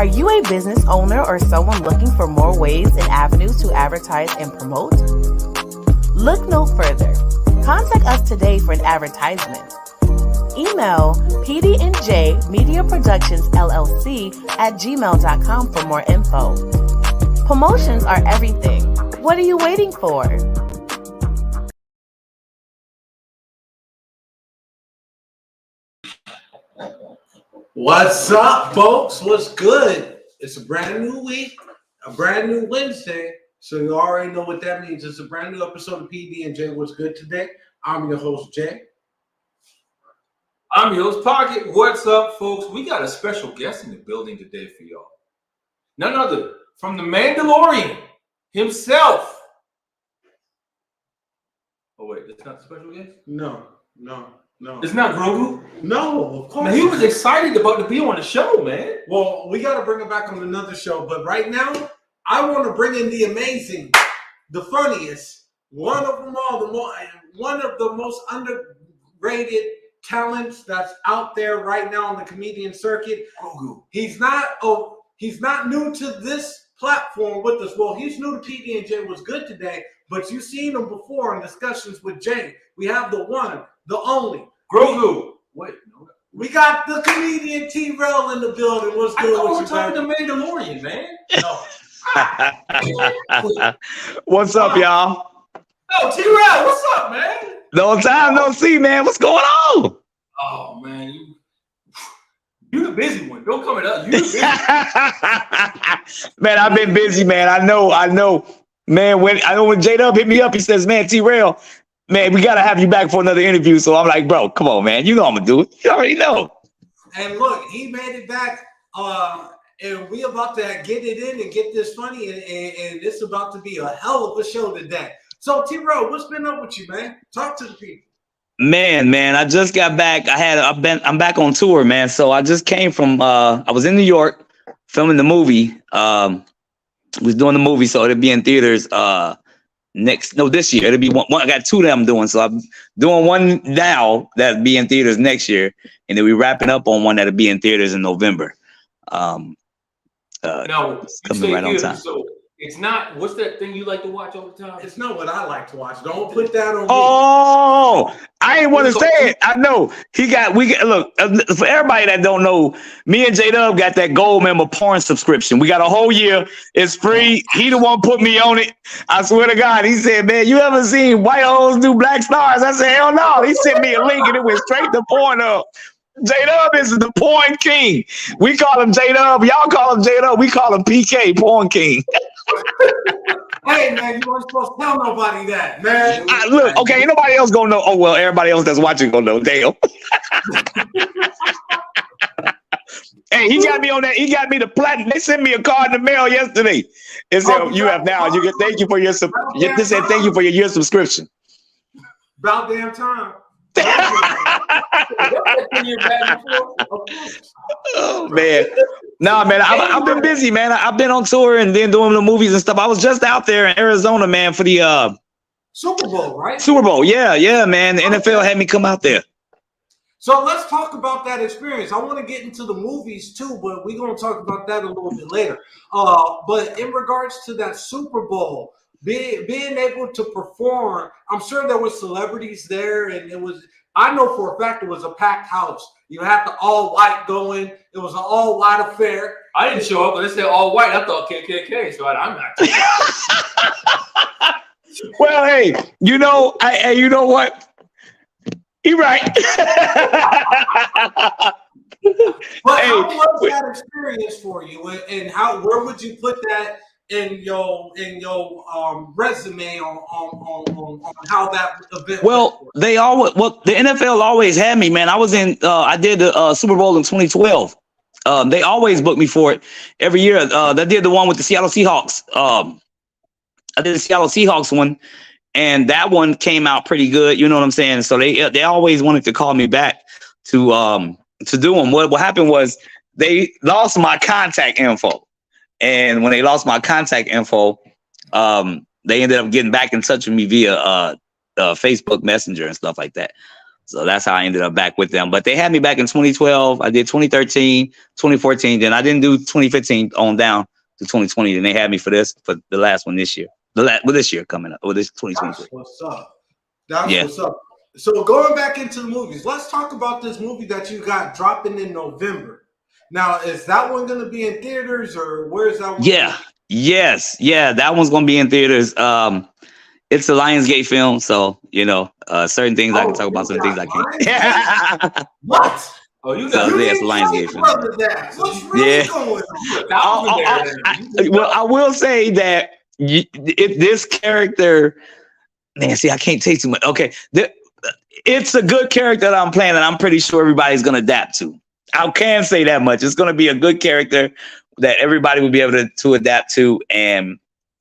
Are you a business owner or someone looking for more ways and avenues to advertise and promote? Look no further. Contact us today for an advertisement. Email PD&J Media Productions LLC at gmail.com for more info. Promotions are everything. What are you waiting for? What's up, folks? What's good? It's a brand new week, a brand new Wednesday. So you already know what that means. It's a brand new episode of PD&J. What's good today? I'm your host, Jay. I'm your host, Pocket. What's up, folks? We got a special guest in the building today for y'all. None other from the Mandalorian himself. Oh, wait, it's not the special guest? No. It's not Grogu? No, of course. Man, he was excited about to be on the show, man. Well, we got to bring him back on another show. But right now, I want to bring in the amazing, the funniest, one of them all, one of the most underrated talents that's out there right now on the comedian circuit. Grogu. He's not new to this platform with us. Well, he's new to PD&J was good today, but you've seen him before in discussions with Jay. We have the one, the only Grogu. Wait, no. We got the comedian T-Rel in the building. What's good? I thought we were talking to Mandalorian, man. No. What's up, y'all? Oh, T-Rel, what's up, man? No time, no see, man. What's going on? Oh, man, you the busy one. Don't come at us. You the busy one. Man, I've been busy, man. I know. Man, when J-Dub hit me up, he says, man, T-Rel, man, we got to have you back for another interview. So I'm like, bro, come on, man. You know I'm going to do it. You already know. And look, he made it back. And we about to get it in and get this funny. And it's about to be a hell of a show today. So, T-Rel, what's been up with you, man? Talk to the people. Man, I just got back. I'm back on tour, man. So I just came from, I was in New York filming the movie. Was doing the movie, so it'll be in theaters this year. It'll be one. I got two that I'm doing, so I'm doing one now that'll be in theaters next year, and then we're wrapping up on one that'll be in theaters in November. No, coming right on time. So it's not. What's that thing you like to watch all the time? It's not what I like to watch. Don't put that on me. Oh, I ain't want to say it. I know look, for everybody that don't know, me and J-Dub got that gold member porn subscription. We got a whole year. It's free. He the one put me on it. I swear to God. He said, man, you ever seen white hoes do black stars? I said, hell no. He sent me a link and it went straight to Pornhub. J-Dub is the porn king. We call him J-Dub. Y'all call him J-Dub. We call him PK, porn king. Hey, man, you weren't supposed to tell nobody that, man. Look, okay, ain't nobody else gonna know. Oh, well, everybody else that's watching gonna know. Damn. Hey, he got me on that. He got me the platinum. They sent me a card in the mail yesterday. It said, you have now. You can thank you for your this said thank you for your year subscription. About damn time. Oh man, man, I've been busy, man. I've been on tour and then doing the movies and stuff. I was just out there in Arizona, man, for the Super Bowl, right? Super Bowl, yeah, man. The NFL had me come out there. So let's talk about that experience. I want to get into the movies too, but we're going to talk about that a little bit later. But in regards to that Super Bowl, being able to perform, I'm sure there were celebrities there, and I know for a fact it was a packed house. You had the all white going. It was an all white affair. I didn't show up, but they said all white. I thought KKK, so I'm not. Well, hey, you know what? You're right. But how was that experience for you, and where would you put that in your resume on how that event? Well, the NFL always had me, man. I was in. I did the Super Bowl in 2012. They always booked me for it every year. They did the one with the Seattle Seahawks. I did the Seattle Seahawks one, and that one came out pretty good. You know what I'm saying? So they always wanted to call me back to do them. What happened was they lost my contact info. And when they lost my contact info, they ended up getting back in touch with me via Facebook Messenger and stuff like that. So that's how I ended up back with them. But they had me back in 2012. I did 2013, 2014. Then I didn't do 2015 on down to 2020. Then they had me for the last one this year. This year coming up. This 2023. That's what's up. That's what's up. So going back into the movies, let's talk about this movie that you got dropping in November. Now, is that one going to be in theaters, or where's that one? Yeah. Yes. Yeah. That one's going to be in theaters. It's a Lionsgate film, so certain things I can talk about, certain things I can't. What? Oh, you got it's a Lionsgate film. What's really going on? Well, I will say that if this character, man, see, I can't take too much. Okay, it's a good character that I'm playing, and I'm pretty sure everybody's gonna adapt to. I can say that much. It's gonna be a good character that everybody will be able to adapt to, and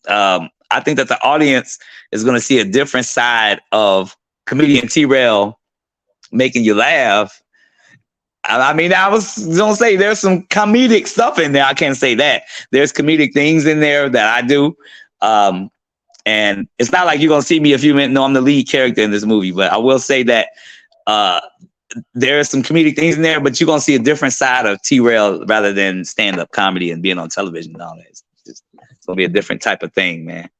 I think that the audience is going to see a different side of comedian T-Rel making you laugh. I mean, I was going to say there's some comedic stuff in there. I can't say that. There's comedic things in there that I do. And it's not like you're going to see me a few minutes. No, I'm the lead character in this movie. But I will say that there's some comedic things in there, but you're going to see a different side of T-Rel rather than stand-up comedy and being on television and all that. It's going to be a different type of thing, man.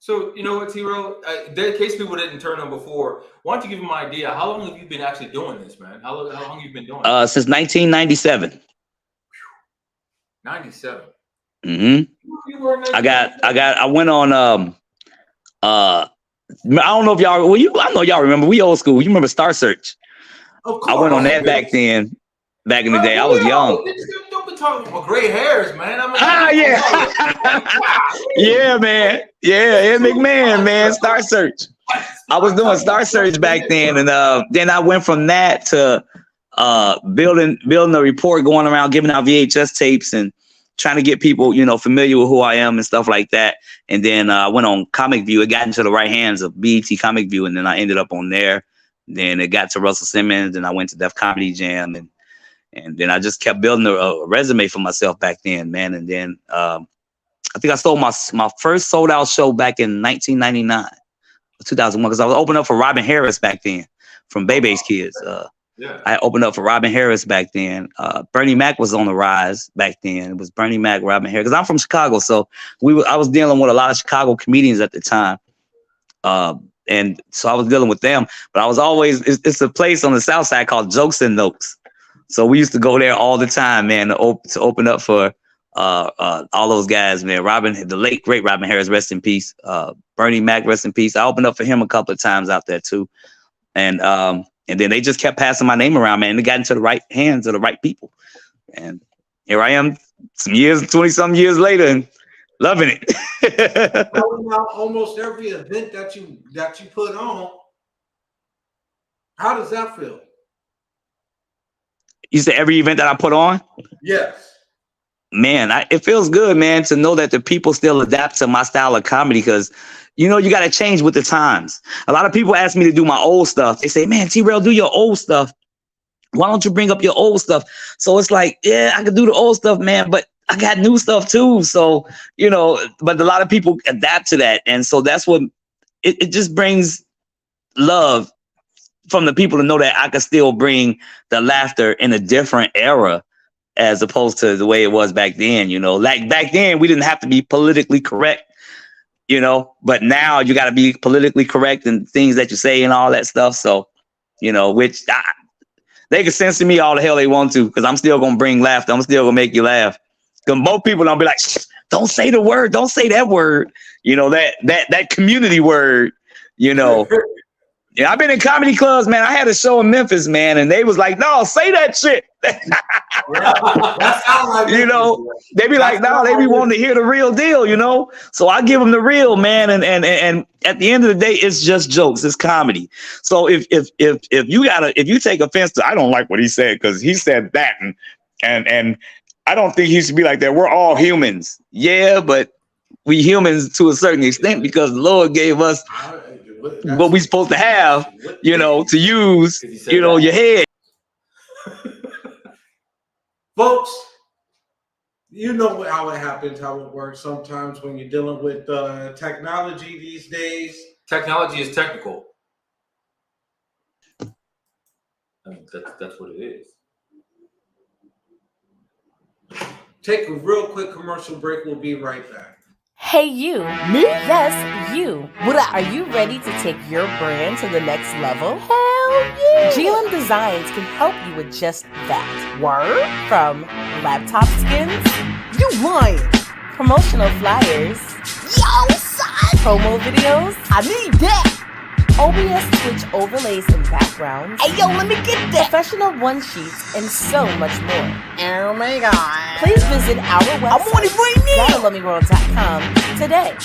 So, you know what, T-Rel, in case people didn't turn on before, why don't you give them an idea? How long have you been actually doing this, man? How long have you been doing it? Since 1997. 97. Mm-hmm. I went on, I don't know if y'all, I know y'all remember, we old school. You remember Star Search? Of course. I went on that back in the day. I was young. Don't be talking about gray hairs, man. Yeah, man. Yeah, Ed McMahon, man. Star Search. I was doing Star Search back then, and then I went from that to building a report, going around giving out VHS tapes and trying to get people, familiar with who I am and stuff like that. And then I went on Comic View. It got into the right hands of BET Comic View, and then I ended up on there. Then it got to Russell Simmons, and I went to Def Comedy Jam, and then I just kept building a resume for myself back then, man. And then I think I sold my first sold out show back in 1999, 2001, because I was opening up for Robin Harris back then from Bebe's Kids. I opened up for Robin Harris back then. Bernie Mac was on the rise back then. It was Bernie Mac, Robin Harris, because I'm from Chicago, so I was dealing with a lot of Chicago comedians at the time. And so I was dealing with them, but I was always, it's a place on the South Side called Jokes and Notes. So we used to go there all the time, man, to open up for all those guys, man. The late great Robin Harris, rest in peace. Bernie Mac, rest in peace. I opened up for him a couple of times out there too, and then they just kept passing my name around, man. And it got into the right hands of the right people, and here I am, 20-some years later, and loving it. Now, almost every event that you put on, how does that feel? You said every event that I put on? Yes. Man, it feels good, man, to know that the people still adapt to my style of comedy, because, you got to change with the times. A lot of people ask me to do my old stuff. They say, man, T-Rel, do your old stuff. Why don't you bring up your old stuff? So it's like, yeah, I could do the old stuff, man, but I got new stuff too. So, but a lot of people adapt to that. And so that's what it just brings love from the people to know that I could still bring the laughter in a different era as opposed to the way it was back then. Like back then we didn't have to be politically correct, but now you got to be politically correct in things that you say and all that stuff. So, which they can censor me all the hell they want to, because I'm still going to bring laughter. I'm still going to make you laugh. Because most people don't be like, don't say the word. Don't say that word. That community word, Yeah, I've been in comedy clubs, man. I had a show in Memphis, man, and they was like, no, say that shit. They be like, no, they be wanting to hear the real deal, So I give them the real, man. And at the end of the day, it's just jokes. It's comedy. So if you take offense to, I don't like what he said because he said that, and I don't think he should be like that. We're all humans. Yeah, but we humans to a certain extent because the Lord gave us what we supposed to have, to use, your head. Folks, you know how it happens, how it works sometimes when you're dealing with technology these days. Technology is technical. I mean, that's what it is. Take a real quick commercial break. We'll be right back. Hey, you. Me? Yes, you. What up? Are you ready to take your brand to the next level? Hell yeah! GLM Designs can help you with just that. Word? From laptop skins? You lying! Promotional flyers? Yo, son! Promo videos? I need that! OBS Twitch overlays and backgrounds. Hey, yo, let me get that! Professional one-sheets and so much more. Oh my god. Please visit our website, I'm on it right now, GottaLoveMeWorld.com today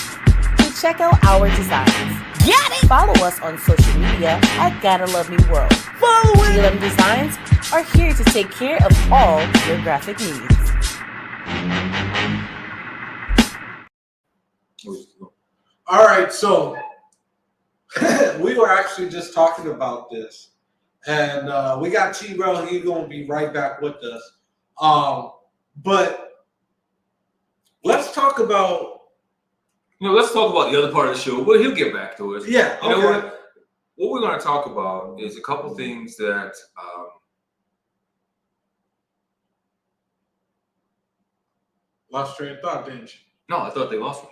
to check out our designs. Got it! Follow us on social media at Gotta Love Me World. Follow it! GLM Designs are here to take care of all your graphic needs. All right, so we were actually just talking about this, and we got T-Rel. He's going to be right back with us. But let's talk about. Let's talk about the other part of the show. Well, he'll get back to us. Yeah. You know what we're going to talk about is a couple things that. Lost train of thought, didn't you? No, I thought they lost me.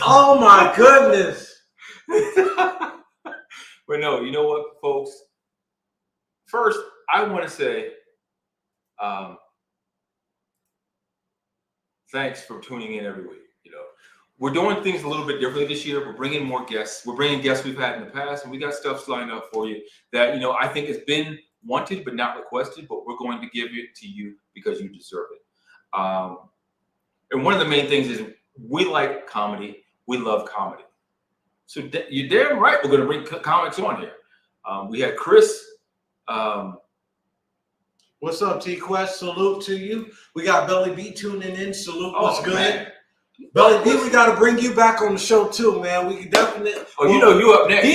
Oh my goodness. But no, you know what, folks? First, I want to say thanks for tuning in every week. We're doing things a little bit differently this year. We're bringing more guests. We're bringing guests we've had in the past, and we got stuff lined up for you that, I think has been wanted but not requested, but we're going to give it to you because you deserve it. And one of the main things is we like comedy. We love comedy. So you're damn right we're going to bring comics on here. We had Chris. What's up, T-Quest? Salute to you. We got Belly B tuning in. Salute. What's good? Man. Belly B, we got to bring you back on the show too, man. We can definitely. Oh, you up next.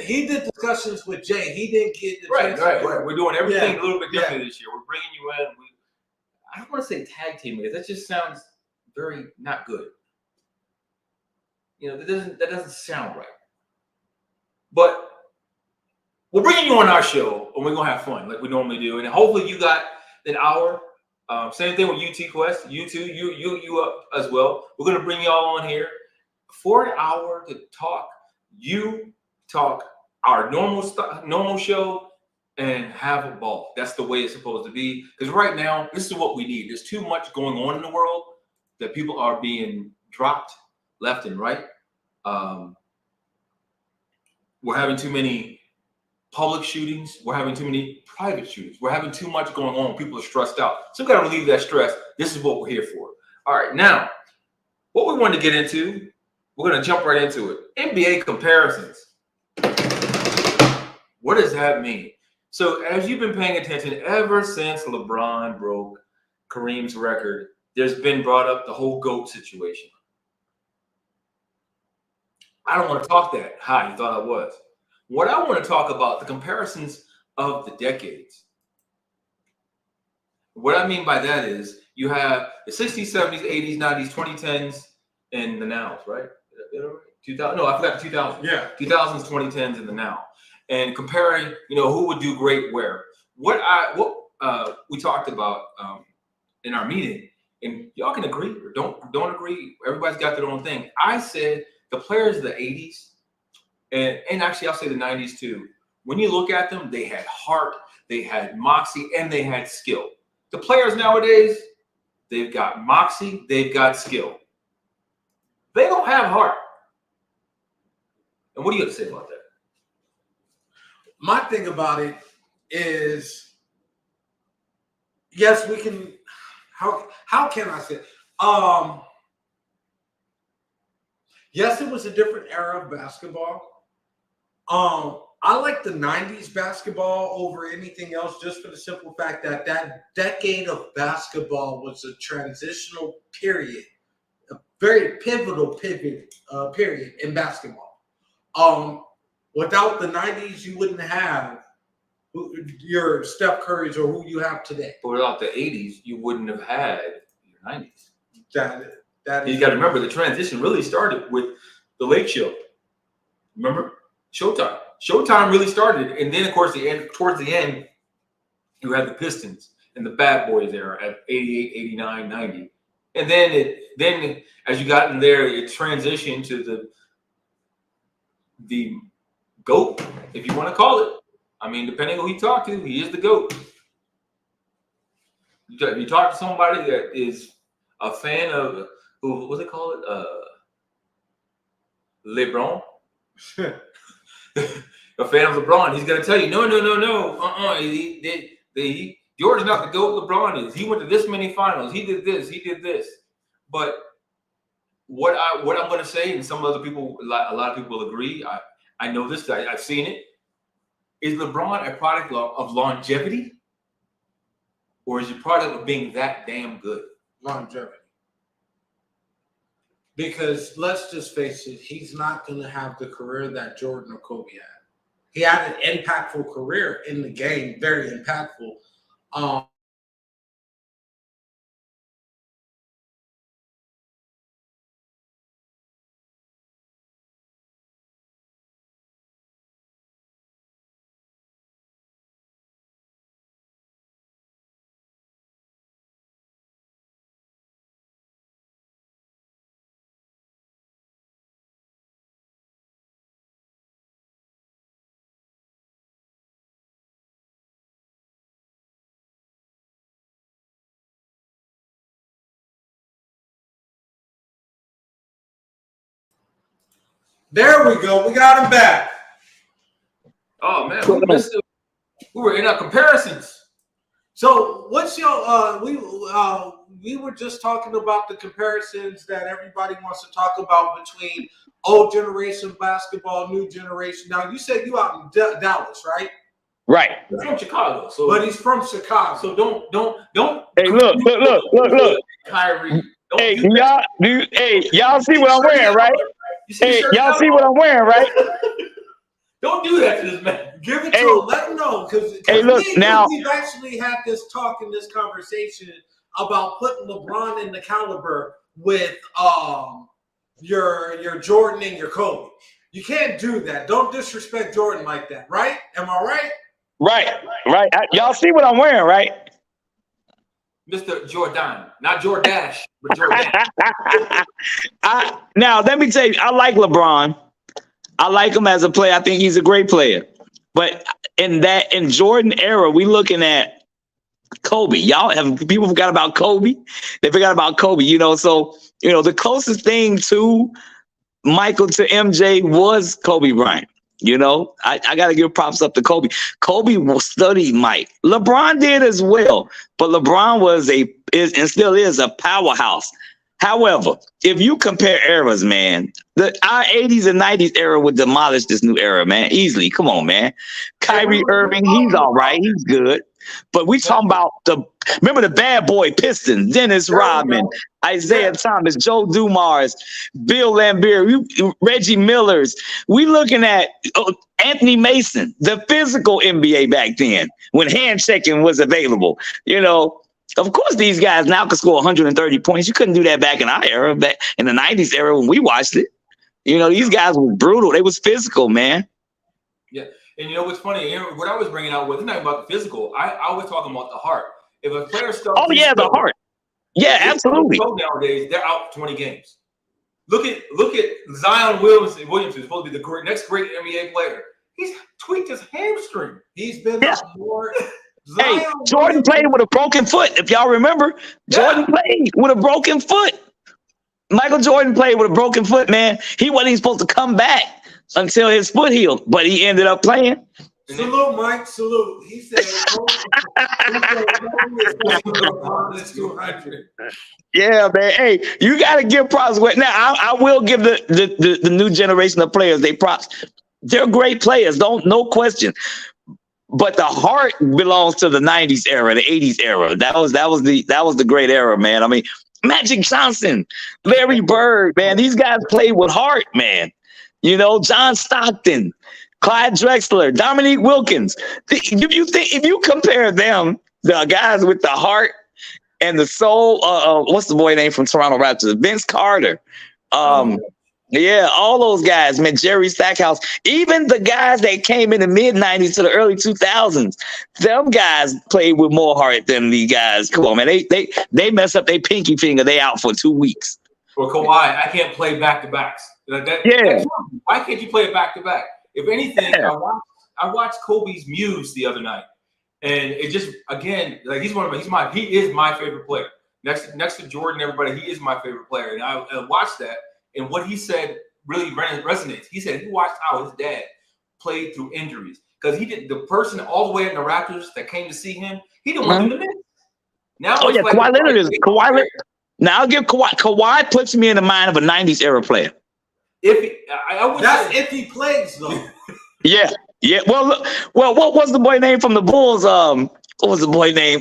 He did discussions with Jay. He didn't get the chance. Right. We're doing everything a little bit differently this year. We're bringing you in. I don't want to say tag team because that just sounds very not good. That doesn't sound right. But we're bringing you on our show, and we're gonna have fun like we normally do. And hopefully, you got an hour. Same thing with you, T-Quest. You too. You up as well. We're gonna bring y'all on here for an hour to talk. You talk our normal show and have a ball. That's the way it's supposed to be. Because right now, this is what we need. There's too much going on in the world that people are being dropped left and right. We're having too many public shootings. We're having too many private shootings. We're having too much going on. People are stressed out. So we've got to relieve that stress. This is what we're here for. All right, now, what we want to get into, we're going to jump right into it. NBA comparisons. What does that mean? So as you've been paying attention, ever since LeBron broke Kareem's record, there's been brought up the whole GOAT situation. I don't want to talk that high. You thought I was. What I want to talk about, the comparisons of the decades. What I mean by that is you have the 60s, 70s, 80s, 90s, 2010s, and the nows, right? 2000? No, I forgot the 2000s. Yeah. 2000s, 2010s, and the now. And comparing, who would do great where. What we talked about in our meeting, and y'all can agree or don't agree. Everybody's got their own thing. I said the players of the 80s, and actually I'll say the 90s too. When you look at them, they had heart, they had moxie, and they had skill. The players nowadays, they've got moxie, they've got skill. They don't have heart. And what do you have to say about that? My thing about it is, yes, we can. How can I say? Yes, it was a different era of basketball. I like the 90s basketball over anything else just for the simple fact that that decade of basketball was a transitional period, a very pivotal period in basketball. Without the 90s, you wouldn't have your Steph Curry's or who you have today. But without the 80s, you wouldn't have had your 90s. That is, you got to remember, the transition really started with the Late Show. Remember? Showtime. Showtime really started, and then of course towards the end, you had the Pistons and the Bad Boys era at 88, 89, 90. And then as you got in there, it transitioned to the GOAT, if you want to call it. I mean, depending on who you talk to, he is the GOAT. You talk to somebody that is a fan of what's it called? LeBron. A fan of LeBron, he's gonna tell you, no. Jordan's not the GOAT. LeBron is. He went to this many finals. He did this. But what I'm gonna say, and some other people, a lot of people will agree. I know this. I've seen it. Is LeBron a product of longevity, or is it a product of being that damn good? Longevity. Because let's just face it, he's not going to have the career that Jordan or Kobe had. He had an impactful career in the game, very impactful. There we go. We got him back. Oh man, we were in our comparisons. So what's your we were just talking about the comparisons that everybody wants to talk about between old generation basketball, new generation. Now you said you out in Dallas, right? Right. He's from Chicago, But he's from Chicago. So don't. Hey, look. Kyrie. Hey, y'all see what I'm wearing, right? Hey, y'all see what I'm wearing, right? Don't do that to this man. Give it to him. Let him know. Because we've actually had this talk in this conversation about putting LeBron in the caliber with your Jordan and your Kobe. You can't do that. Don't disrespect Jordan like that, right? Am I right? Right. Y'all see what I'm wearing, right? Mr. Jordan, not Jordash, but Jordan. Now, let me tell you, I like LeBron. I like him as a player. I think he's a great player. But in Jordan era, we looking at Kobe. People forgot about Kobe. They forgot about Kobe, So, the closest thing to Michael to MJ was Kobe Bryant. I got to give props up to Kobe. Kobe studied Mike. LeBron did as well, but LeBron is and still is a powerhouse. However, if you compare eras, man, our 80s and 90s era would demolish this new era, man, easily. Come on, man. Kyrie Irving, he's all right. He's good. But we talking about remember the bad boy Pistons, Dennis Rodman, Isaiah Thomas, Joe Dumars, Bill Laimbeer, Reggie Millers. We looking at Anthony Mason, the physical NBA back then when hand checking was available. Of course, these guys now can score 130 points. You couldn't do that back in our era, back in the 90s era when we watched it. These guys were brutal. They was physical, man. Yeah. And what's funny? What I was bringing out was not about the physical. I was talking about the heart. If a player starts, the heart. Yeah, absolutely. Nowadays, they're out 20 games. Look at Zion Williamson, who's supposed to be the next great NBA player. He's tweaked his hamstring. He's been more. Hey, Jordan played with a broken foot. If y'all remember, Jordan played with a broken foot. Michael Jordan played with a broken foot, man. He wasn't even supposed to come back until his foot healed, but he ended up playing. Salute, Mike. Salute. He said, yeah, man. Hey, you got to give props. Now, I will give the new generation of players they props. They're great players, no question. But the heart belongs to the 90s era, the 80s era. That was the great era, man. I mean, Magic Johnson, Larry Bird, man. These guys played with heart, man. John Stockton, Clyde Drexler, Dominique Wilkins. If you compare them, the guys with the heart and the soul, what's the boy name from Toronto Raptors? Vince Carter. Yeah, all those guys, man. Jerry Stackhouse, even the guys that came in the mid '90s to the early 2000s, them guys played with more heart than these guys. Come on, man. They mess up their pinky finger, they out for 2 weeks. Or Kawhi, I can't play back to backs. Yeah. Why can't you play it back to back? If anything, Yeah. I watched Kobe's Muse the other night, and it just again like he is my favorite player. Next to Jordan, everybody, he is my favorite player, and I watched that. And what he said really resonates. He said he watched how his dad played through injuries because he did the person all the way in the Raptors that came to see him. He didn't want him to miss. Now, Kawhi Leonard is Kawhi Leonard. Now I'll give Kawhi. Kawhi puts me in the mind of a '90s era player. If he plays though. Yeah. Well, look, what was the boy name from the Bulls? What was the boy name?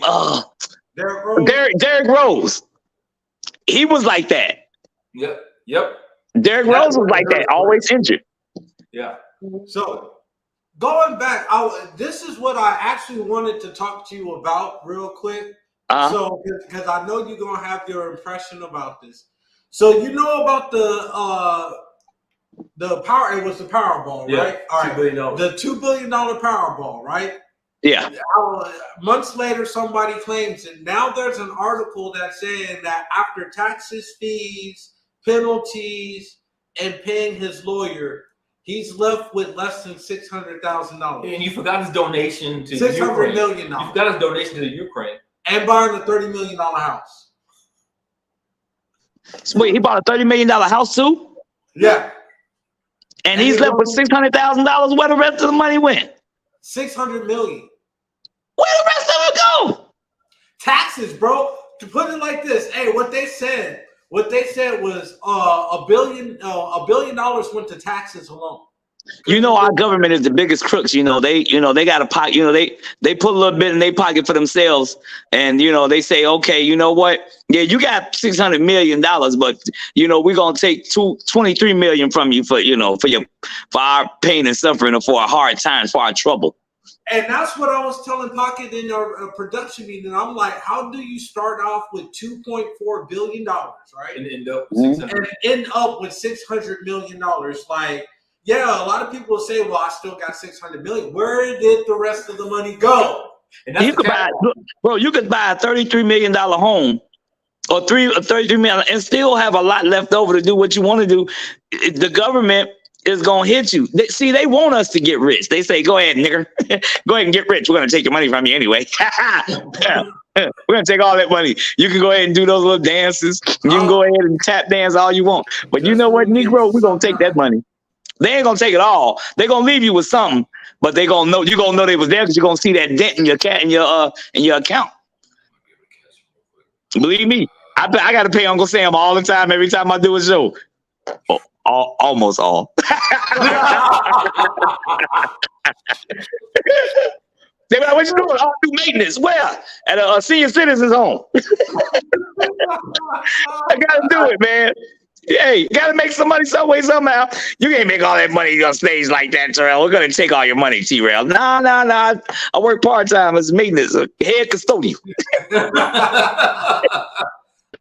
Derrick Rose. Derrick Rose. He was like that. Yep. Derrick Rose was like that, always injured. Yeah. So going back, this is what I actually wanted to talk to you about real quick. So because I know you're gonna have your impression about this. So you know about the power. It was the Powerball, right? All right. $2 billion. The $2 billion Powerball, right? Yeah. Months later, somebody claims it. Now there's an article that's saying that after taxes, fees, penalties, and paying his lawyer, he's left with less than $600,000. And you forgot his donation to $600 million. You forgot his donation to the Ukraine. And buying a $30 million house. So wait, he bought a $30 million house too? Yeah. And he's left with $600,000. Where the rest of the money went? $600 million. Where the rest of it go? Taxes, bro. To put it like this, hey, what they said was $1 billion went to taxes alone. You know, our government is the biggest crooks. They got a pot. They put a little bit in their pocket for themselves, and they say, okay, you know what? Yeah, you got $600 million, but we're gonna take $23 million from you for our pain and suffering, or for our hard times, for our trouble. And that's what I was telling Pocket in our production meeting. I'm like, how do you start off with $2.4 billion, right? And end up with $600 million? Like, yeah, a lot of people say, well, I still got $600 million. Where did the rest of the money go? And that's you could buy a $33 million home, or $33 million, and still have a lot left over to do what you want to do. The government is gonna hit you. They want us to get rich. They say, go ahead, nigger. Go ahead and get rich. We're gonna take your money from you anyway. We're gonna take all that money. You can go ahead and do those little dances. You can go ahead and tap dance all you want. But you know what, Negro? We're gonna take that money. They ain't gonna take it all. They're gonna leave you with something, but you're gonna know they was there because you're gonna see that dent in your account. Believe me, I gotta pay Uncle Sam all the time, every time I do a show. Almost all. They be like, what you doing? I'll do maintenance. Where? At a senior citizens home. I gotta do it, man. Hey, you gotta make some money some way, somehow. You can't make all that money on stage like that, T-Rel. We're gonna take all your money, T-Rel. Nah. I work part-time as maintenance, a head custodian.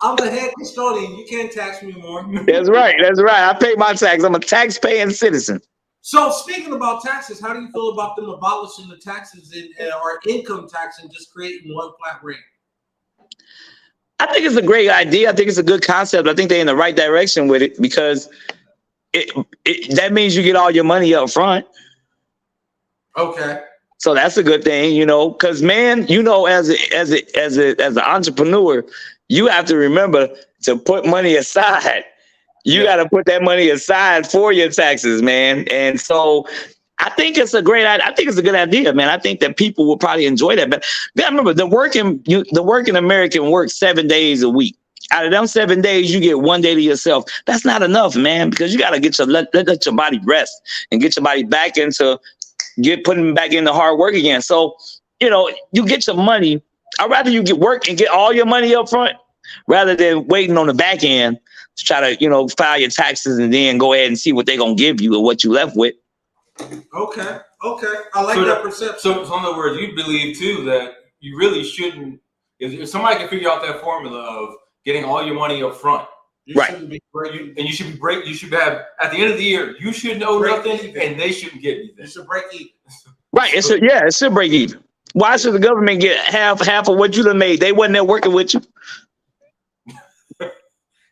I'm the head custodian. You can't tax me more. That's right. I pay my tax. I'm a tax-paying citizen. So speaking about taxes, how do you feel about them abolishing the taxes or income tax and just creating one flat rate? I think it's a great idea. I think it's a good concept. I think they're in the right direction with it, because that means you get all your money up front. Okay. So that's a good thing, because man, as an entrepreneur, you have to remember to put money aside. You got to put that money aside for your taxes, man. And so I think it's a great idea. I think it's a good idea, man. I think that people will probably enjoy that. But remember, the working American works 7 days a week. Out of them 7 days, you get 1 day to yourself. That's not enough, man, because you got to let your body rest and get your body back putting back into hard work again. So, you get your money. I'd rather you get work and get all your money up front rather than waiting on the back end to try to, file your taxes and then go ahead and see what they're going to give you or what you left with. Okay. I like that perception. So in other words, you believe too that you really shouldn't, if somebody can figure out that formula of getting all your money up front, Right. Shouldn't be breaking. And you should be break. You should have at the end of the year. You should know nothing, and they shouldn't get anything. You should break even. It should break even. Why should the government get half of what you done made? They wasn't there working with you.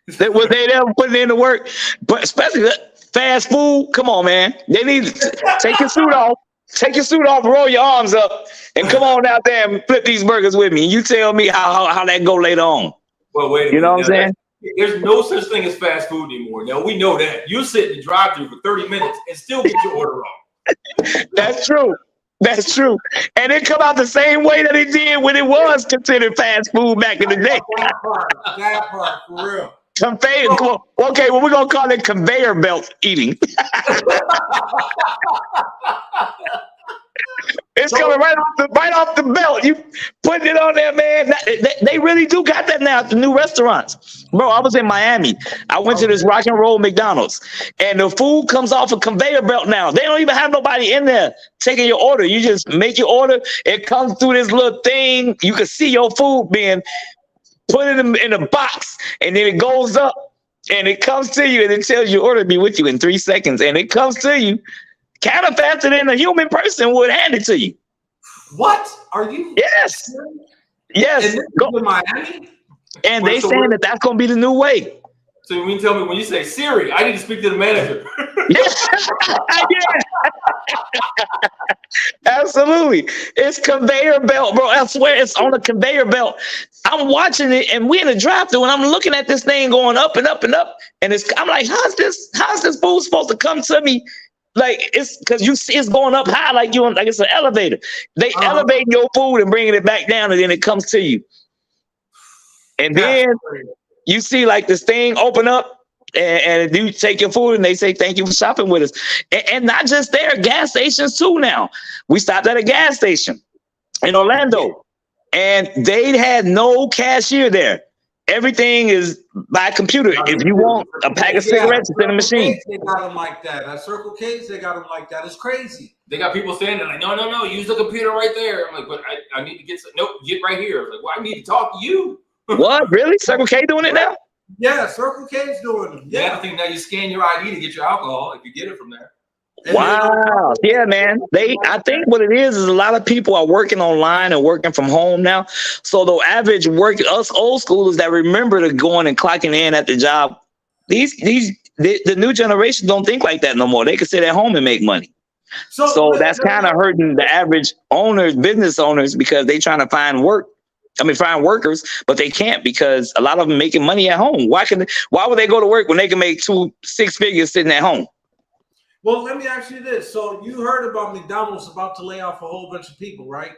They never putting in the work, but especially fast food. Come on, man. They need to take your suit off. Take your suit off, roll your arms up, and come on out there and flip these burgers with me. And you tell me how that go later on. Well, wait a minute. You know what I'm saying? There's no such thing as fast food anymore. Now we know that. You sit in the drive-thru for 30 minutes and still get your order wrong. That's true. That's true. And it come out the same way that it did when it was considered fast food back in the day. That part, for real. Okay, well, we're going to call it conveyor belt eating. It's coming right off the belt. You putting it on there, man. They really do got that now at the new restaurants. Bro, I was in Miami. I went to this rock and roll McDonald's, and the food comes off a conveyor belt now. They don't even have nobody in there taking your order. You just make your order. It comes through this little thing. You can see your food being put in a box, and then it goes up, and it comes to you, and it tells your order to be with you in 3 seconds, and it comes to you kind of faster than a human person would hand it to you. What? Are you? Yes. Yes. And this is in Miami? And they saying that that's going to be the new way. So you mean tell me when you say, Siri, I need to speak to the manager. Yeah. Absolutely. It's conveyor belt, bro. I swear it's on a conveyor belt. I'm watching it, and we're in the drive-thru, and I'm looking at this thing going up and up and up. And I'm like, how's this food supposed to come to me? Like, it's because you see it's going up high, like it's an elevator. They elevating your food and bringing it back down, and then it comes to you. And then you see like this thing open up, and you take your food, and they say thank you for shopping with us. And not just there, gas stations too. Now we stopped at a gas station in Orlando, and they had no cashier there. Everything is by computer. If you want a pack of cigarettes, it's in a machine. They got them like that. At Circle K's, they got them like that. It's crazy. They got people standing there like, no, use the computer right there. I'm like, but I need to get some. Nope, get right here. I'm like, well, I need to talk to you. What? Really? Circle K doing it now? Yeah, Circle K's doing them. Yeah, I think now you scan your ID to get your alcohol if you get it from there. Wow. Yeah, man. I think what it is a lot of people are working online and working from home now. So the average us old schoolers that remember to going and clocking in at the job, the new generation don't think like that no more. They can sit at home and make money. So that's kind of hurting the average business owners, because they trying to find workers, but they can't because a lot of them making money at home. Why would they go to work when they can make 6 figures sitting at home? Well, let me ask you this. So you heard about McDonald's about to lay off a whole bunch of people, right?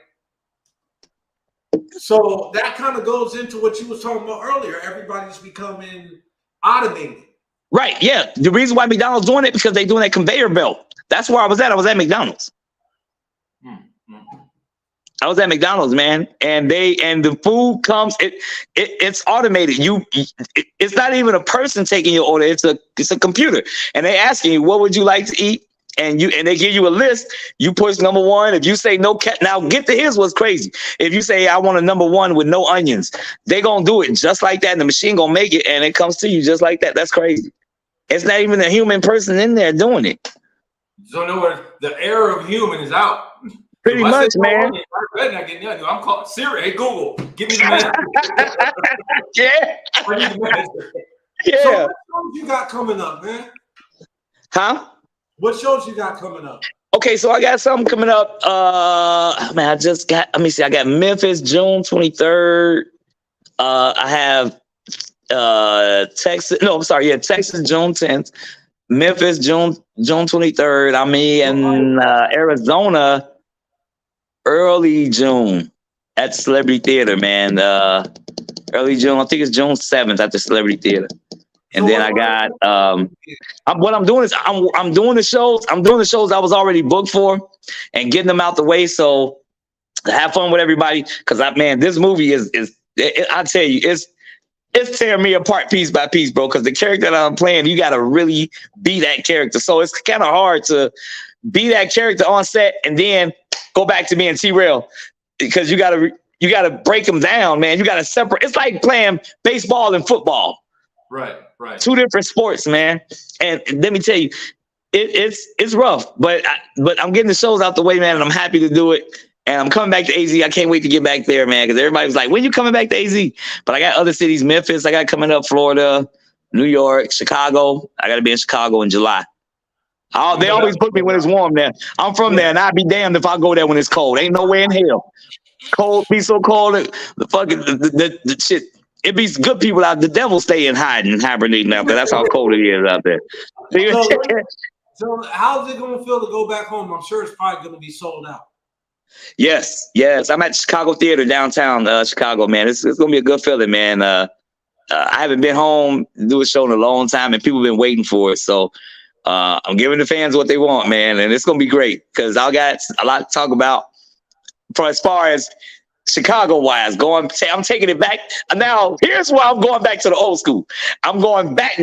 So that kind of goes into what you was talking about earlier. Everybody's becoming automated. Right. Yeah. The reason why McDonald's doing it because they're doing that conveyor belt. That's where I was at. I was at McDonald's. I was at McDonald's, man, and the food comes. It's automated. It's not even a person taking your order. It's a computer, and they asking you what would you like to eat, and they give you a list. You push number 1. If you say no, now get to here's what's crazy. If you say I want a number 1 with no onions, they gonna do it just like that, and the machine gonna make it, and it comes to you just like that. That's crazy. It's not even a human person in there doing it. So no, the era of human is out. Pretty much, man. I'm calling Siri. Hey, Google, give me the manager. Yeah. I need the manager. Yeah. So what shows you got coming up, man? Huh? What shows you got coming up? Okay, so I got something coming up. Man, I got Memphis June 23rd. I have Texas June 10th. Memphis June 23rd. I'm in Arizona early June at Celebrity Theater, man. Early June, I think it's June 7th at the Celebrity Theater. And then I got what I'm doing is I'm doing the shows. I'm doing the shows I was already booked for and getting them out the way. So have fun with everybody, because this movie is I tell you, it's tearing me apart piece by piece, bro. Because the character that I'm playing, you got to really be that character. So it's kind of hard to be that character on set and then go back to being T-Rel, because you got to break them down, man. You got to separate. It's like playing baseball and football. Right. Two different sports, man. And let me tell you, it's rough, but I'm getting the shows out the way, man, and I'm happy to do it. And I'm coming back to AZ. I can't wait to get back there, man, because everybody was like, when you coming back to AZ? But I got other cities, Memphis, I got coming up, Florida, New York, Chicago. I got to be in Chicago in July. They always book me when it's warm there. I'm from there, and I'd be damned if I go there when it's cold. Ain't no way in hell. Cold, be so cold. The fucking the shit. It be good people out. The devil stay in hiding, hibernating out there. That's how cold it is out there. So how's it gonna feel to go back home? I'm sure it's probably gonna be sold out. Yes. I'm at Chicago Theater downtown, Chicago, man. It's gonna be a good feeling, man. I haven't been home to do a show in a long time, and people have been waiting for it. So I'm giving the fans what they want, man, and it's gonna be great because I got a lot to talk about. For as far as Chicago wise, I'm taking it back. Now here's where I'm going back to the old school. I'm going back,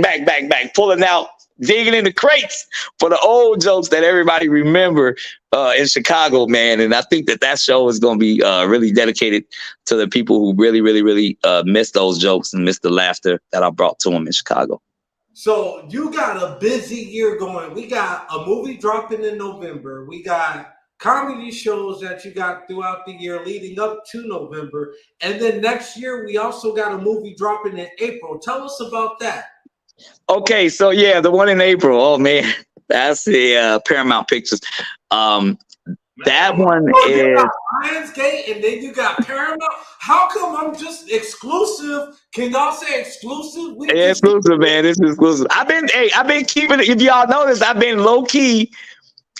pulling out, digging in the crates for the old jokes that everybody remember in Chicago, man. And I think that show is going to be really dedicated to the people who really miss those jokes and miss the laughter that I brought to them in Chicago. So you got a busy year going. We got a movie dropping in November. We got comedy shows that you got throughout the year leading up to November. And then next year, we also got a movie dropping in April. Tell us about that. Okay, so yeah, the one in April. Oh man, that's the Paramount Pictures. That one is you got Lionsgate, and then you got Paramount. How come I'm just exclusive? Can y'all say exclusive? Exclusive, man. This is exclusive. I've been keeping it. If y'all notice, I've been low key.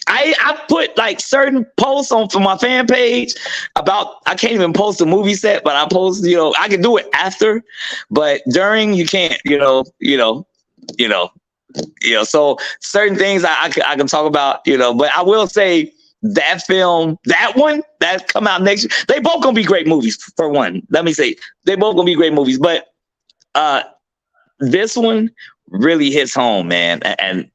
I put like certain posts on for my fan page about, I can't even post a movie set, but I post, I can do it after, but during you can't, so certain things I can talk about, but I will say that film, that one that come out next year, they both gonna be great movies for one. Let me say, they both gonna be great movies, but this one really hits home, man. And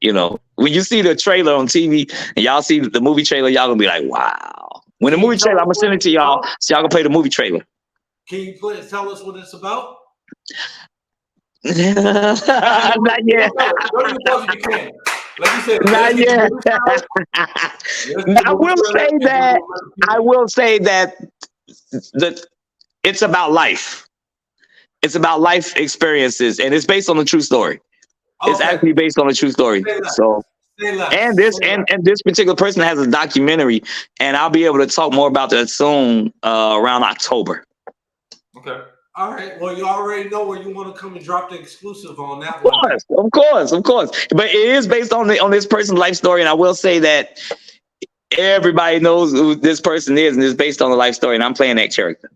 when you see the trailer on TV and y'all see the movie trailer, y'all gonna be like, wow. When the movie trailer, I'm gonna send it to y'all so y'all can play the movie trailer. Can you tell us what it's about? Not yet. Not yet. I will say that it's about life. It's about life experiences, and it's based on a true story. Okay. It's actually based on a true story. So, and this particular person has a documentary, and I'll be able to talk more about that soon, around October. Okay. All right. Well, you already know where you want to come and drop the exclusive on that one. Of course. But it is based on this person's life story, and I will say that everybody knows who this person is, and it's based on the life story, and I'm playing that character.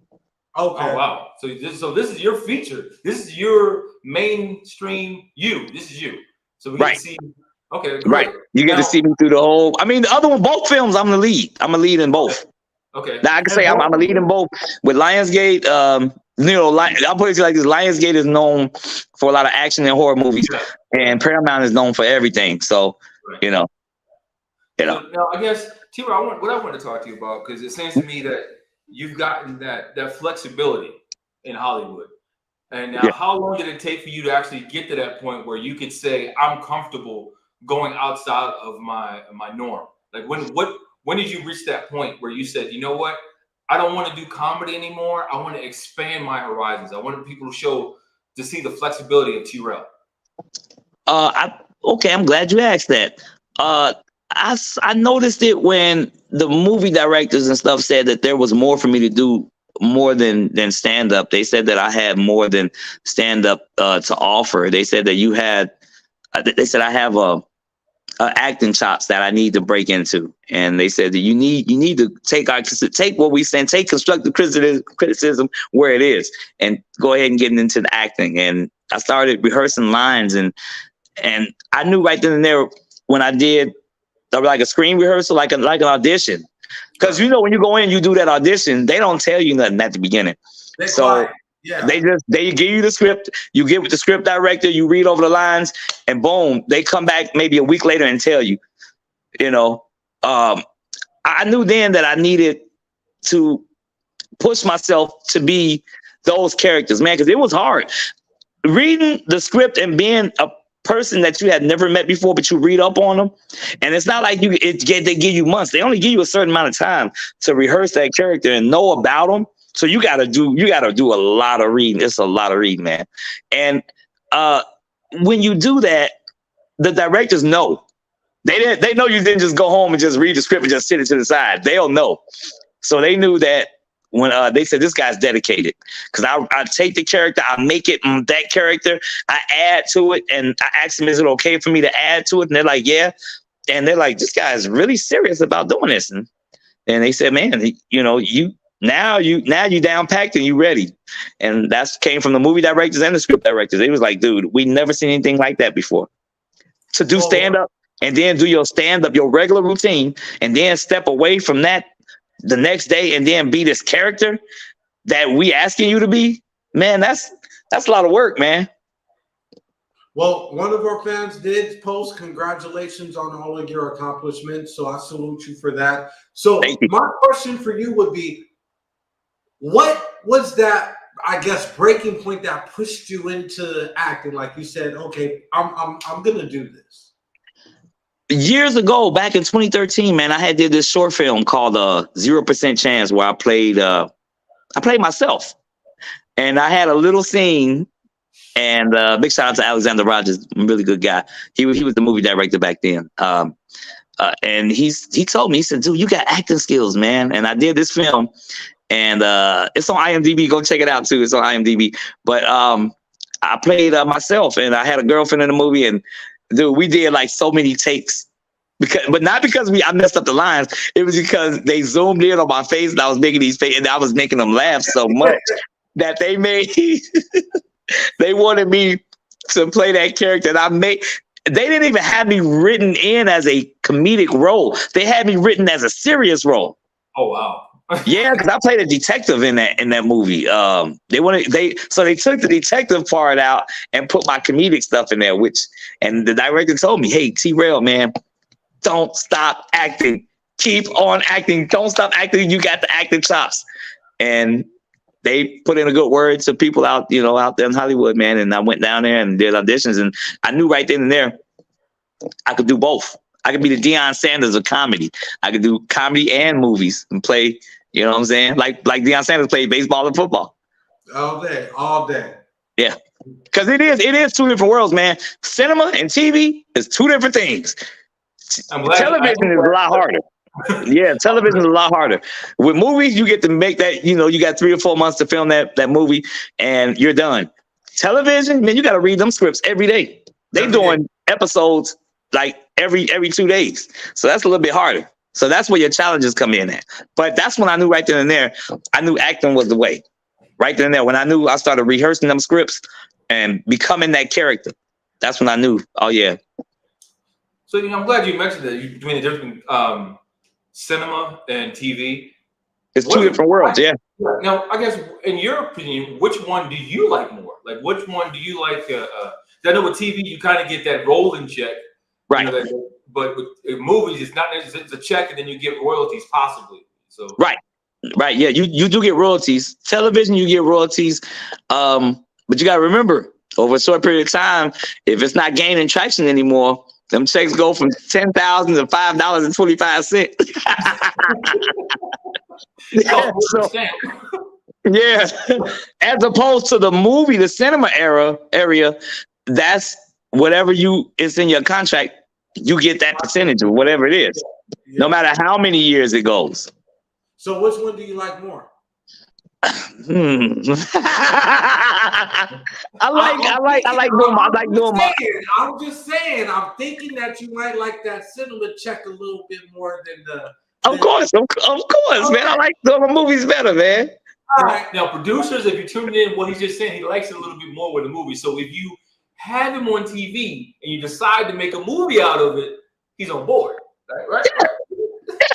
Okay. Oh wow! So this is your feature. This is your mainstream. This is you. So we can see. Okay. Great. Right. You get to see me through the whole. I mean, the other one, both films, I'm the lead. I'm a lead in both. Okay. Now I can say I'm a lead in both. With Lionsgate, I'll put it like this: Lionsgate is known for a lot of action and horror movies, and Paramount is known for everything. So, Now, I guess T-Rel, what I want to talk to you about, because it seems to me that you've gotten that flexibility in Hollywood. And now, how long did it take for you to actually get to that point where you could say, I'm comfortable going outside of my norm? Like when did you reach that point where you said, you know what? I don't want to do comedy anymore. I want to expand my horizons. I want people to see the flexibility of T-Rel. Okay, I'm glad you asked that. I noticed it when the movie directors and stuff said that there was more for me to do, more than stand up. They said that I had more than stand up to offer. They said that I have acting chops that I need to break into, and they said that you need to take what we say, take constructive criticism where it is, and go ahead and get into the acting. And I started rehearsing lines, and I knew right then and there when I did like a screen rehearsal, like an audition, because when you go in, you do that audition, they don't tell you nothing at the beginning. They give you the script, you get with the script director, you read over the lines, and boom, they come back maybe a week later and tell you. I knew then that I needed to push myself to be those characters, man, because it was hard. reading the script and being a person that you had never met before, but you read up on them, and it's not like they give you months. They only give you a certain amount of time to rehearse that character and know about them. So you gotta do a lot of reading. It's a lot of reading, man. And when you do that, the directors know. They know you didn't just go home and just read the script and just sit it to the side. They'll know. So they knew that when they said, this guy's dedicated, because I take the character, I make it that character, I add to it, and I ask them, is it okay for me to add to it? And they're like, yeah. And they're like, this guy is really serious about doing this. And they said, man, you down packed and you ready. And that came from the movie directors and the script directors. They was like, dude, we never seen anything like that before. To do stand up and then do your stand up, your regular routine, and then step away from that the next day and then be this character that we asking you to be, man, that's a lot of work, man. Well, one of our fans did post congratulations on all of your accomplishments, so I salute you for that. So my question for you would be, what was that, I guess, breaking point that pushed you into acting? Like you said, okay, I'm gonna do this. Years ago, back in 2013, man, I did this short film called 0% Chance, where I played myself, and I had a little scene. And big shout out to Alexander Rogers, really good guy. He was the movie director back then. And he told me, he said, dude, you got acting skills, man. And I did this film, and it's on IMDb. Go check it out too. It's on IMDb. But I played myself, and I had a girlfriend in the movie, and dude, we did like so many takes, but not because I messed up the lines. It was because they zoomed in on my face, and I was making these faces, and I was making them laugh so much that they made. They wanted me to play that character, and they didn't even have me written in as a comedic role. They had me written as a serious role. Oh wow. Yeah, because I played a detective in that movie. So they took the detective part out and put my comedic stuff in there, and the director told me, hey, T-Rel, man, don't stop acting. Keep on acting. Don't stop acting. You got the acting chops. And they put in a good word to people out there in Hollywood, man. And I went down there and did auditions, and I knew right then and there I could do both. I could be the Deion Sanders of comedy. I could do comedy and movies and play, you know what I'm saying? Like Deion Sanders played baseball and football. All day. Yeah. Because it is two different worlds, man. Cinema and TV is two different things. Television is a lot harder. Yeah, television is a lot harder. With movies, you get to make that, you got 3 or 4 months to film that movie and you're done. Television, man, you got to read them scripts every day. They doing episodes like every 2 days. So that's a little bit harder. So that's where your challenges come in at. But that's when I knew right then and there, I knew acting was the way. Right then and there, when I knew I started rehearsing them scripts and becoming that character, that's when I knew, oh yeah. So I'm glad you mentioned that between the different cinema and TV. It's two different worlds, yeah. Now, I guess in your opinion, which one do you like more? Like, which one do you like? I know with TV, you kind of get that rolling check, right? But with movies, it's not necessarily, it's a check, and then you get royalties possibly. So right, yeah, you do get royalties. Television, you get royalties, but you got to remember, over a short period of time, if it's not gaining traction anymore, them checks go from $10,000 to $5.25. Yeah. As opposed to the movie, the cinema area, that's whatever it's in your contract, you get that percentage of whatever it is, no matter how many years it goes. So which one do you like more? I like doing my. I'm just saying. I'm thinking that you might like that cinema check a little bit more than the. Of course, man. I like doing my movies better, man. All right. Now, producers, if you tune in, what he's just saying, he likes it a little bit more with the movie. So if you have him on TV and you decide to make a movie out of it, he's on board, right? Yeah.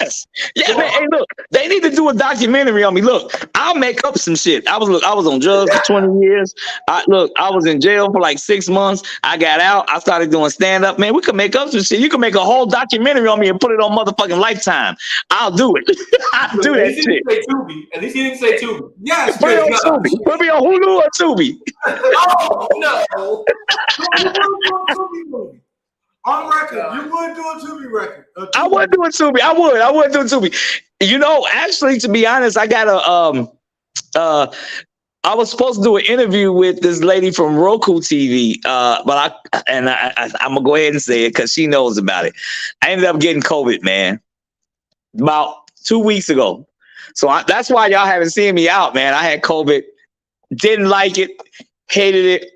Yes. Yeah, man. Hey, look, they need to do a documentary on me. Look, I'll make up some shit. I was on drugs for 20 years. I was in jail for like 6 months. I got out. I started doing stand-up. Man, we could make up some shit. You can make a whole documentary on me and put it on motherfucking Lifetime. I'll do it. I'll do that shit. At least he didn't say Tubi. Yes, Put it on Tubi. Put me on Hulu or Tubi. Oh, no. On record, you would do a Tubi record. I would do a Tubi. I would do a Tubi. You know, actually, to be honest, I got I was supposed to do an interview with this lady from Roku TV, but I'm gonna go ahead and say it because she knows about it. I ended up getting COVID, man, about 2 weeks ago. So that's why y'all haven't seen me out, man. I had COVID, didn't like it, hated it.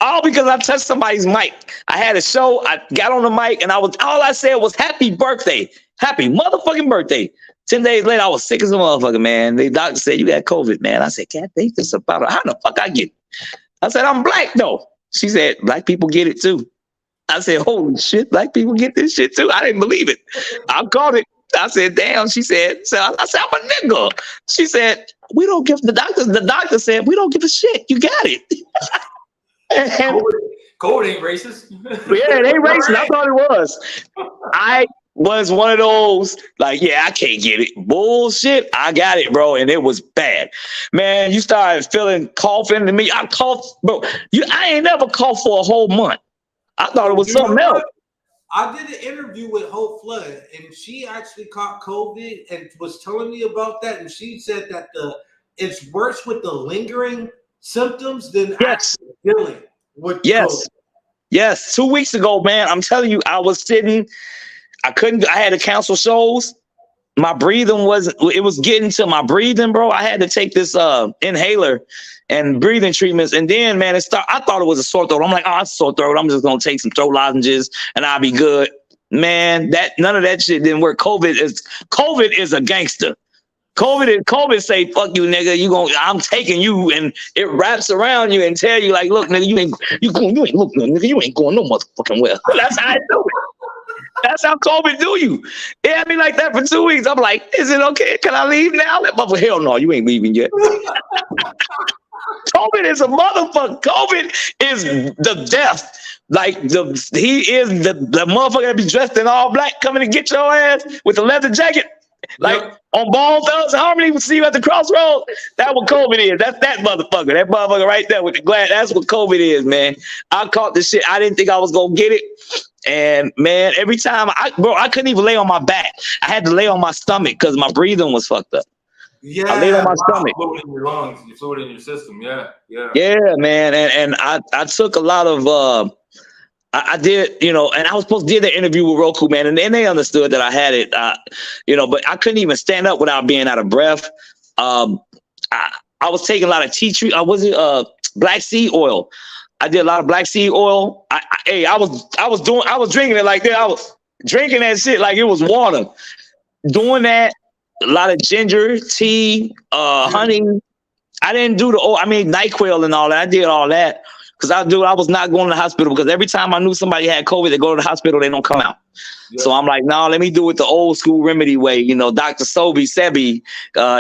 All because I touched somebody's mic. I had a show. I got on the mic and all I said was happy birthday. Happy motherfucking birthday. 10 days later, I was sick as a motherfucker, man. The doctor said, you got COVID, man. I said, can't think this about it. How the fuck I get it? I said, I'm black, though. She said, black people get it too. I said, holy shit, black people get this shit too. I didn't believe it. I caught it. I said, damn. She said, I said, I'm a nigga. She said, we don't give the doctor said, we don't give a shit. You got it. COVID ain't racist. Yeah, it ain't racist. I thought it was. I was one of those, like, yeah, I can't get it. Bullshit. I got it, bro. And it was bad. Man, you started feeling coughing to me. I coughed, bro. I ain't never coughed for a whole month. I thought it was something else. I did an interview with Hope Flood, and she actually caught COVID and was telling me about that. And she said that it's worse with the lingering symptoms than actually dealing with COVID. Yes. 2 weeks ago, man, I'm telling you, I was sitting. I had to cancel shows. My breathing it was getting to my breathing, bro. I had to take this inhaler and breathing treatments. And then, man, I thought it was a sore throat. I'm like, oh, it's a sore throat. I'm just going to take some throat lozenges and I'll be good. Man, none of that shit didn't work. COVID is a gangster. COVID say, fuck you, nigga. I'm taking you, and it wraps around you and tell you, like, look, nigga, you ain't look, nigga, you ain't going no motherfucking well. That's how I do it. That's how COVID do you. It had me like that for 2 weeks. I'm like, is it okay? Can I leave now? Hell no, you ain't leaving yet. COVID is a motherfucker. COVID is the death. Like he is the motherfucker that be dressed in all black coming to get your ass with a leather jacket. Like on Ball Thugs and Harmony, we see you at the crossroads. That's what COVID is. That's that motherfucker. That motherfucker right there with the glass. That's what COVID is, man. I caught this shit. I didn't think I was gonna get it. And man, every time I couldn't even lay on my back. I had to lay on my stomach because my breathing was fucked up. Yeah, I laid on my stomach. Fluid in your lungs, your fluid in your system. Yeah. Yeah, man. And I took a lot of I did, and I was supposed to do the interview with Roku, man, and they understood that I had it, but I couldn't even stand up without being out of breath. I was taking a lot of tea tree. Black seed oil. I did a lot of black seed oil. I was drinking it like that. I was drinking that shit like it was water. Doing that, a lot of ginger tea, honey. I didn't do NyQuil and all that. I did all that. Because I was not going to the hospital because every time I knew somebody had COVID, they go to the hospital, they don't come out. Yeah. So I'm like, no, let me do it the old school remedy way. Dr. Sebi,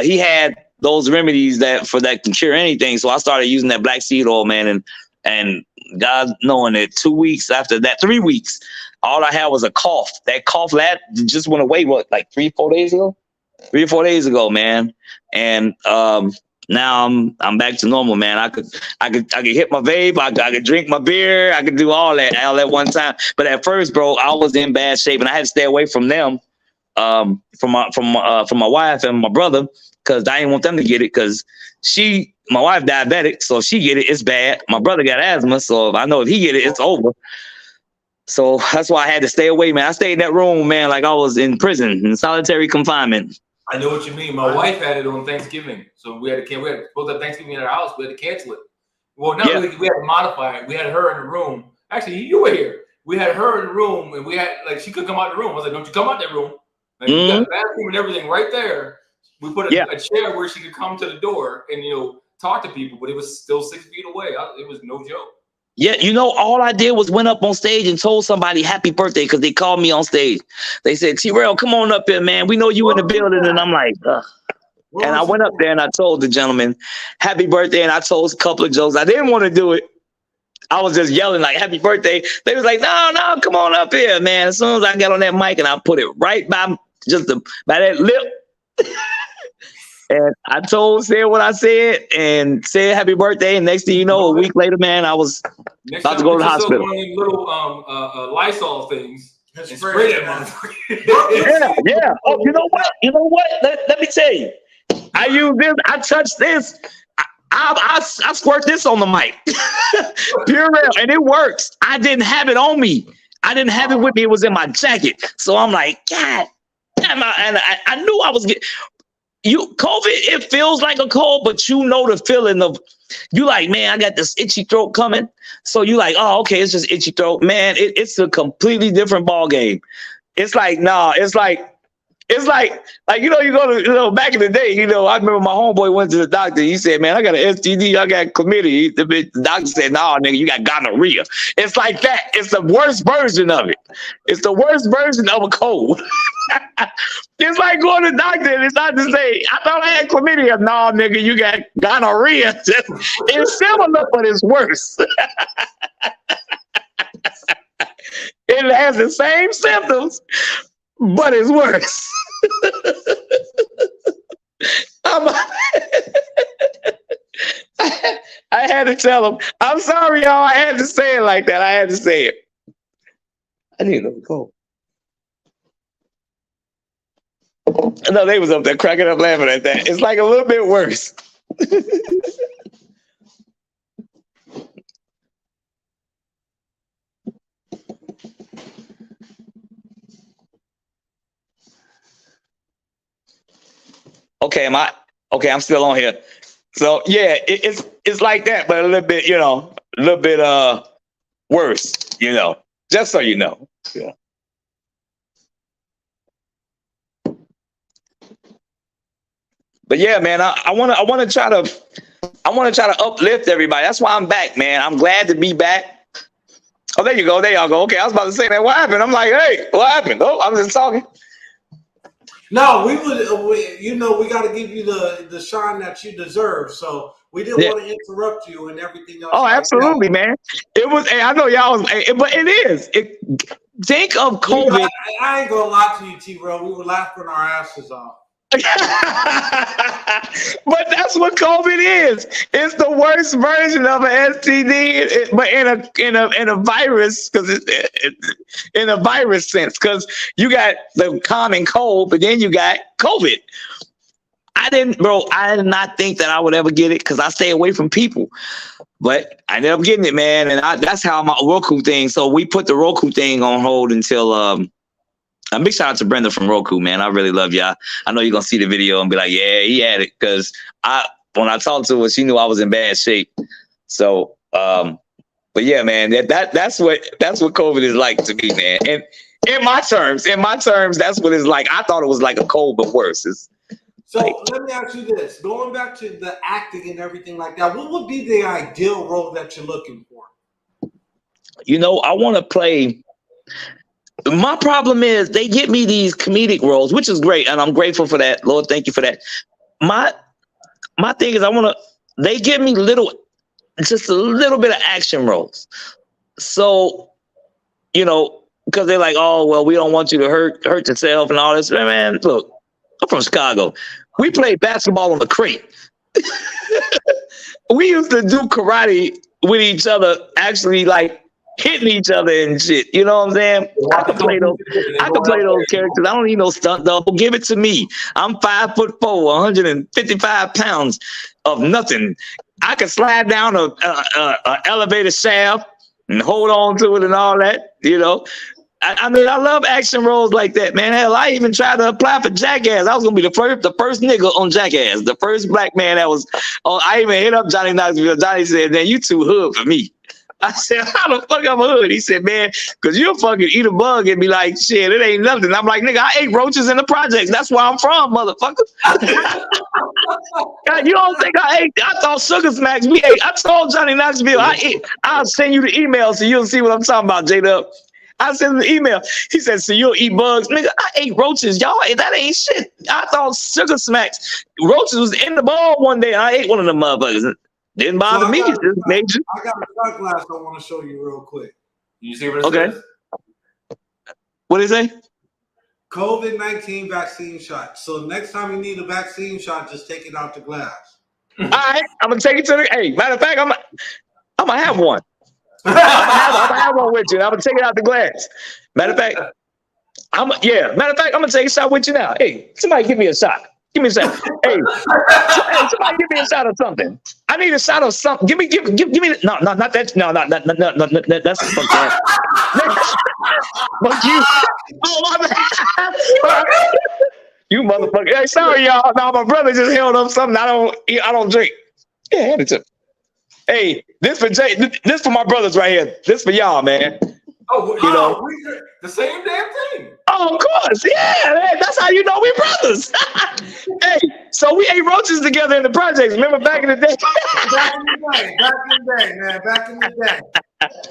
he had those remedies that can cure anything. So I started using that black seed oil, man. And God knowing it, 2 weeks after that, 3 weeks, all I had was a cough. That cough just went away, like 3 or 4 days ago? 3 or 4 days ago, man. And now I'm back to normal, man. I could hit my vape. I could drink my beer. I could do all at one time. But at first, bro, I was in bad shape, and I had to stay away from them, from my wife and my brother, because I didn't want them to get it. Because my wife diabetic, so if she get it, it's bad. My brother got asthma, so I know if he get it, it's over. So that's why I had to stay away, man. I stayed in that room, man, like I was in prison, in solitary confinement. I know what you mean. My wife had it on Thanksgiving, so we had supposed to have Thanksgiving at our house. We had to cancel it. Well, not really. We had to modify it. We had her in the room. Actually, you were here. We had her in the room, and we had she couldn't come out of the room. I was like, "Don't you come out that room?" Like, we got the bathroom and everything right there. We put a chair where she could come to the door and talk to people, but it was still 6 feet away. It was no joke. Yeah, all I did was went up on stage and told somebody happy birthday because they called me on stage. They said, T-Rel, come on up here, man. We know you in the building. And I'm like, And I went up there and I told the gentleman, happy birthday. And I told a couple of jokes. I didn't want to do it. I was just yelling like, happy birthday. They was like, no, come on up here, man. As soon as I got on that mic and I put it right by by that lip. And I said what I said and said happy birthday. And next thing you know, a week later, man, I was about to go to the hospital. One of these little Lysol things. And spray that motherfucker. Yeah. Oh, you know what? Let me tell you. I use this. I touch this. I squirt this on the mic. T-Rel, and it works. I didn't have it on me. I didn't have it with me. It was in my jacket. So I'm like, God damn. I knew I was getting COVID. It feels like a cold, but you know the feeling of you like, man, I got this itchy throat coming. So you like, oh, okay, it's just itchy throat. Man, it's a completely different ball game. It's like, nah, it's like you go to back in the day, I remember my homeboy went to the doctor. He said, man, I got an STD, I got chlamydia. The doctor said, no, nigga, you got gonorrhea. It's like that. It's the worst version of it. It's the worst version of a cold. It's like going to the doctor and it's not to say, I thought I had chlamydia. No, nigga, you got gonorrhea. It's similar, but it's worse. It has the same symptoms, but it's worse. I had to tell him, I'm sorry, y'all. I had to say it like that. I had to say it. I need to go. No, they was up there cracking up laughing at that. It's like a little bit worse. Okay, I'm still on here. So yeah, it's like that, but a little bit worse, just so you know. Yeah. But yeah, man, I want to try to uplift everybody. That's why I'm back, man. I'm glad to be back. Oh, there you go. There y'all go. Okay, I was about to say that. What happened? I'm like, hey, what happened? Oh, I'm just talking. No, we got to give you the shine that you deserve. So we didn't want to interrupt you and everything else. Oh, absolutely, man. It was. Hey, I know y'all was, but it is. Think of COVID. I ain't gonna lie to you, T-Rel. We were laughing our asses off. But that's what COVID is. It's the worst version of an STD, but in a virus, because in a virus sense, because you got the common cold, but then you got COVID. I did not think that I would ever get it because I stay away from people, but I ended up getting it, man. And that's how my Roku thing. So we put the Roku thing on hold until a big shout out to Brenda from Roku, man. I really love y'all. I know you're gonna see the video and be like, yeah, he had it. Cause when I talked to her, she knew I was in bad shape. So but yeah, man, that's what COVID is like to me, man. And in my terms, that's what it's like. I thought it was like a cold, but worse. Let me ask you this. Going back to the acting and everything like that, what would be the ideal role that you're looking for? I want to play. My problem is they get me these comedic roles, which is great, and I'm grateful for that. Lord, thank you for that. My thing is they give me just a little bit of action roles. So, because they're like, oh, well, we don't want you to hurt yourself and all this. Man, look, I'm from Chicago. We played basketball on the crate. We used to do karate with each other, actually, like, hitting each other and shit. You know what I'm saying? I can play those characters. I don't need no stunt double. Give it to me. I'm 5'4", 155 pounds of nothing. I can slide down a elevator shaft and hold on to it and all that. I mean, I love action roles like that, man. Hell, I even tried to apply for Jackass. I was gonna be the first nigga on Jackass, the first black man that was. Oh, I even hit up Johnny Knoxville. Johnny said, "Man, you too hood for me." I said, how the fuck I'm a hood? He said, man, because you'll fucking eat a bug and be like, shit, it ain't nothing. I'm like, nigga, I ate roaches in the projects. That's where I'm from, motherfucker. God, you don't think I ate? I thought Sugar Smacks, we ate. I told Johnny Knoxville, I'll send you the email so you'll see what I'm talking about, J-Dub. I sent him the email. He said, so you'll eat bugs? Nigga, I ate roaches, y'all. That ain't shit. I thought sugar smacks. Roaches was in the bowl one day. I ate one of them motherfuckers. Didn't bother me. I got a shot glass I want to show you real quick. You see what it says? What did it say? COVID-19 vaccine shot. So next time you need a vaccine shot, just take it out the glass. All right, I'm gonna take it to the. Hey, matter of fact, I'm gonna have one. I'm gonna have one with you. I'm gonna take it out the glass. Matter of fact, Matter of fact, I'm gonna take a shot with you now. Hey, somebody give me a shot. Give me a shot. Hey, somebody give me a shot of something. I need a shot of something. Give me. No, not that. No, that's fuck that. Fuck you. Oh my bad. You motherfucker. Hey, sorry y'all. No, my brother just held up something. I don't drink. Yeah, hand it to me. Hey, this for Jay. This for my brothers right here. This for y'all, man. Oh, you know the same damn thing. Oh, of course, yeah. Man, that's how you know we brothers. Hey, so we ate roaches together in the projects. Remember back in the day? Back in the day, man. Back in the day.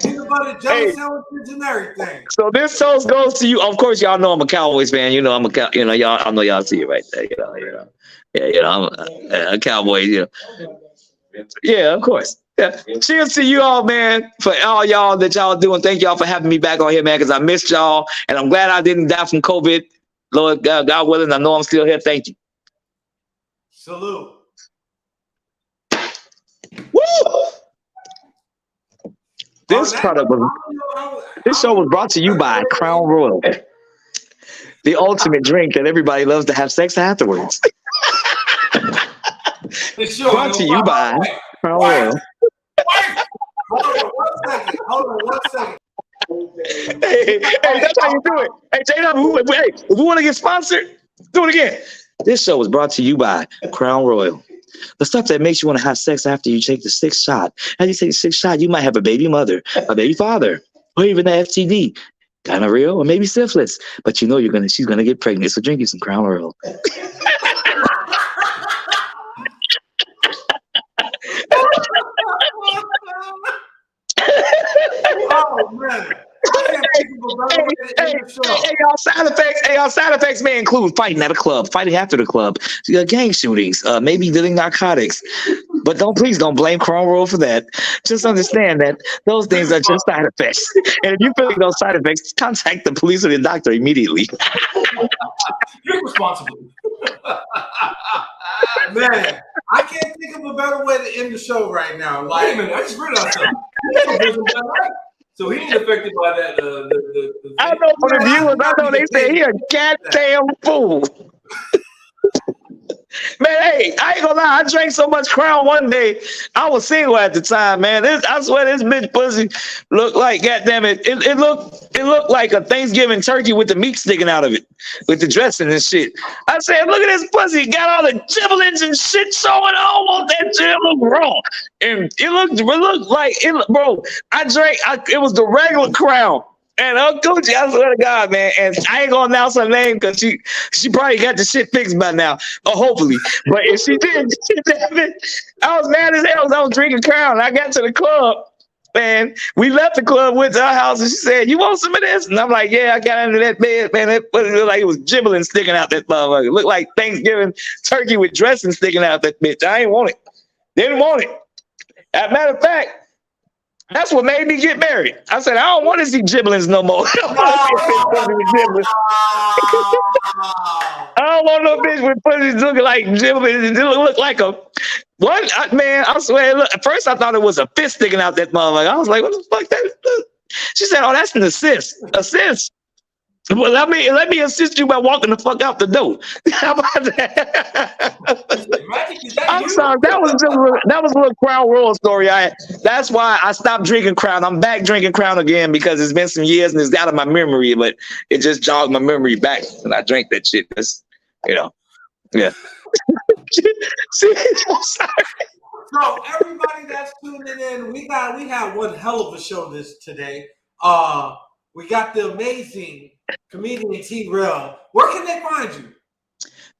Think about it, jelly sandwiches and everything. So this toast goes to you. Of course, y'all know I'm a Cowboys fan. You know I'm a y'all. I know y'all see it right there. I'm a Cowboy. Yeah, of course. Yeah. Cheers to you all, man, for all y'all that y'all doing. Thank y'all for having me back on here, man, because I missed y'all. And I'm glad I didn't die from COVID. Lord God willing, I know I'm still here. Thank you. Salute. Woo! This show was brought to you by Crown Royal, the ultimate drink that everybody loves to have sex afterwards. Brought to you by Crown Royal. Hold on one second. Hey, that's how you do it. Hey, if we want to get sponsored, do it again. This show was brought to you by Crown Royal. The stuff that makes you want to have sex after you take the sixth shot. As you take the sixth shot, you might have a baby mother, a baby father, or even an FTD, gonorrhea, or maybe syphilis. But you know she's gonna get pregnant. So drink you some Crown Royal. Oh man. Hey, y'all side effects may include fighting at a club, fighting after the club, gang shootings, maybe dealing narcotics. But please don't blame Crown Royal for that. Just understand that those things are just side effects. And if you feel those side effects, contact the police or the doctor immediately. You're responsible. Man, I can't think of a better way to end the show right now. Wait a minute, I just realized something. So he ain't affected by that. I know for the viewers, I know they say he a goddamn fool. Man, hey, I ain't gonna lie. I drank so much Crown one day. I was single at the time, man. I swear this bitch pussy looked like, goddamn it. It looked like a Thanksgiving turkey with the meat sticking out of it, with the dressing and shit. I said, look at this pussy. Got all the gibblings and shit showing on. That shit looked wrong. And it looked like it, bro. It was the regular Crown. And Gucci, I swear to God, man. And I ain't gonna announce her name because she probably got the shit fixed by now, or hopefully. But if she did, I was mad as hell. I was drinking Crown. I got to the club, man. We left the club, went to our house, and she said, "You want some of this?" And I'm like, "Yeah." I got under that bed, man. It looked like it was gibbling sticking out that motherfucker. It looked like Thanksgiving turkey with dressing sticking out that bitch. I ain't want it. Didn't want it. As a matter of fact, that's what made me get married. I said, I don't want to see gibblings no more. I don't want no bitch with pussies looking like gibblings. It look like a one. Man, I swear. Look, at first, I thought it was a fist sticking out that motherfucker. I was like, what the fuck? That? She said, oh, that's an assist. Assist. Well, let me assist you by walking the fuck out the door. How about that? I'm sorry. That was a little Crown Royal story. That's why I stopped drinking Crown. I'm back drinking Crown again because it's been some years and it's out of my memory, but it just jogged my memory back and I drank that shit. That's, yeah. See, I'm sorry. So everybody that's tuning in, we had one hell of a show today. We got the amazing comedian T-Rel. Where can they find you?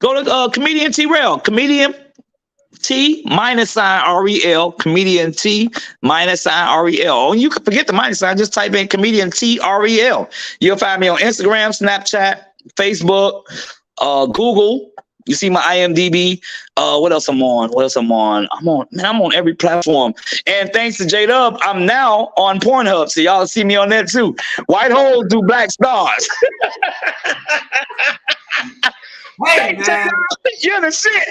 Go to comedian T-Rel, comedian T-REL, comedian T-REL. Oh, you can forget the minus sign. Just type in comedian T-REL. You'll find me on Instagram, Snapchat, Facebook, Google. You see my IMDb. What else I'm on? I'm on every platform. And thanks to J-Dub, I'm now on Pornhub. So y'all see me on there too. White holes do black stars. Hey, man. You're the shit.